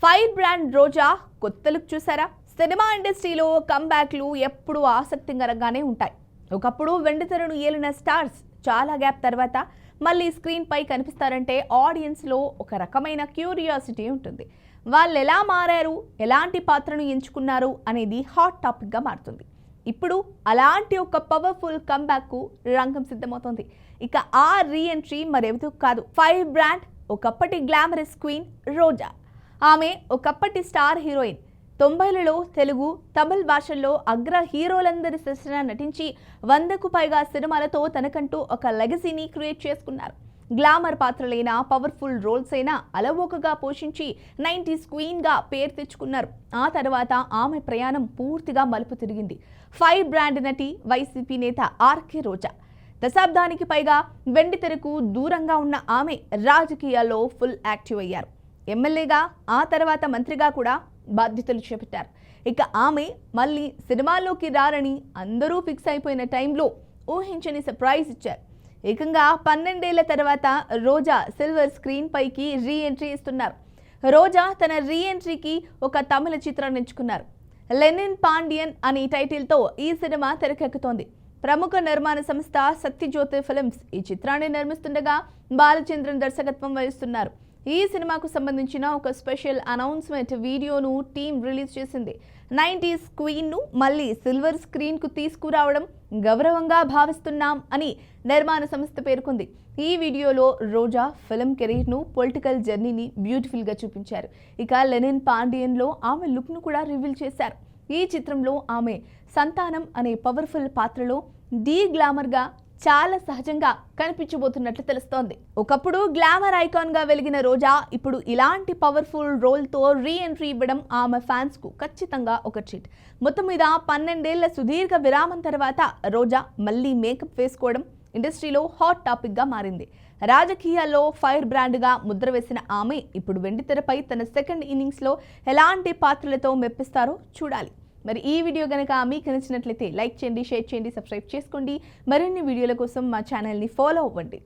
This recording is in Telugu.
ఫైర్ బ్రాండ్ రోజా కొత్త లుక్ చూసారా? సినిమా ఇండస్ట్రీలో కంబ్యాక్లు ఎప్పుడూ ఆసక్తికరంగానే ఉంటాయి. ఒకప్పుడు వెండితెరను ఏలిన స్టార్స్ చాలా గ్యాప్ తర్వాత మళ్ళీ స్క్రీన్ పై కనిపిస్తారంటే ఆడియన్స్లో ఒక రకమైన క్యూరియాసిటీ ఉంటుంది. వాళ్ళు ఎలా మారారు, ఎలాంటి పాత్రను ఎంచుకున్నారు అనేది హాట్ టాపిక్గా మారుతుంది. ఇప్పుడు అలాంటి ఒక పవర్ఫుల్ కంబ్యాక్కు రంగం సిద్ధమవుతోంది. ఇక ఆ రీఎంట్రీ మరెవరూ కాదు, ఫైర్ బ్రాండ్ ఒకప్పటి గ్లామరస్ క్వీన్ రోజా. ఆమె ఒకప్పటి స్టార్ హీరోయిన్. 90లలో తెలుగు, తమిళ్ భాషల్లో అగ్ర హీరోలందరి సరసన నటించి 100కు పైగా సినిమాలతో తనకంటూ ఒక లెగసీని క్రియేట్ చేసుకున్నారు. గ్లామర్ పాత్రలైన, పవర్ఫుల్ రోల్స్ అయినా అలవోకగా పోషించి 90s క్వీన్గా పేరు తెచ్చుకున్నారు. ఆ తర్వాత ఆమె ప్రయాణం పూర్తిగా మలుపు తిరిగింది. ఫైర్ బ్రాండ్ నటి, వైసీపీ నేత ఆర్కే రోజా. దశాబ్దానికి పైగా వెండితెరకు దూరంగా ఉన్న ఆమె రాజకీయాల్లో ఫుల్ యాక్టివ్ అయ్యారు. ఎమ్మెల్యేగా, ఆ తర్వాత మంత్రిగా కూడా బాధ్యతలు చేపట్టారు. ఇక ఆమె మళ్ళీ సినిమాల్లోకి రారని అందరూ ఫిక్స్ అయిపోయిన టైంలో ఊహించని సర్ప్రైజ్ ఇచ్చారు. ఏకంగా 12 ఏళ్ల తర్వాత రోజా సిల్వర్ స్క్రీన్ పైకి రీ ఎంట్రీ ఇస్తున్నారు. రోజా తన రీ ఎంట్రీకి ఒక తమిళ చిత్రాన్ని ఎంచుకున్నారు. లెనిన్ పాండియన్ అనే టైటిల్తో ఈ సినిమా తెరకెక్కుతోంది. ప్రముఖ నిర్మాణ సంస్థ సత్యజ్యోతి ఫిల్మ్స్ ఈ చిత్రాన్ని నిర్మిస్తుండగా బాలచంద్రన్ దర్శకత్వం వహిస్తున్నారు. ఈ సినిమాకు సంబంధించిన ఒక స్పెషల్ అనౌన్స్మెంట్ వీడియోను టీం రిలీజ్ చేసింది. 90s క్వీన్ను మళ్ళీ సిల్వర్ స్క్రీన్కు తీసుకురావడం గౌరవంగా భావిస్తున్నాం అని నిర్మాణ సంస్థ పేర్కొంది. ఈ వీడియోలో రోజా ఫిల్మ్ కెరీర్ను, పొలిటికల్ జర్నీని బ్యూటిఫుల్గా చూపించారు. ఇక లెనిన్ పాండియన్లో ఆమె లుక్ను కూడా రివీల్ చేశారు. ఈ చిత్రంలో ఆమె సంతానం అనే పవర్ఫుల్ పాత్రలో గ్లామర్గా చాలా సహజంగా కనిపించబోతున్నట్లు తెలుస్తోంది. ఒకప్పుడు గ్లామర్ ఐకాన్గా వెలిగిన రోజా ఇప్పుడు ఇలాంటి పవర్ఫుల్ రోల్తో రీ ఎంట్రీ ఇవ్వడం ఆమె ఫ్యాన్స్కు ఖచ్చితంగా ఒక ట్రీట్. మొత్తం మీద 12 ఏళ్ల సుదీర్ఘ విరామం తర్వాత రోజా మళ్ళీ మేకప్ వేసుకోవడం ఇండస్ట్రీలో హాట్ టాపిక్గా మారింది. రాజకీయాల్లో ఫైర్ బ్రాండ్గా ముద్ర వేసిన ఆమె ఇప్పుడు వెండితెరపై తన సెకండ్ ఇన్నింగ్స్లో ఎలాంటి పాత్రలతో మెప్పిస్తారో చూడాలి. మరి ఈ వీడియో కనుక మీకు నచ్చినట్లయితే లైక్ చేయండి, షేర్ చేయండి, సబ్స్క్రైబ్ చేసుకోండి. మరిన్ని వీడియోల కోసం మా ఛానల్ని ఫాలో అవ్వండి.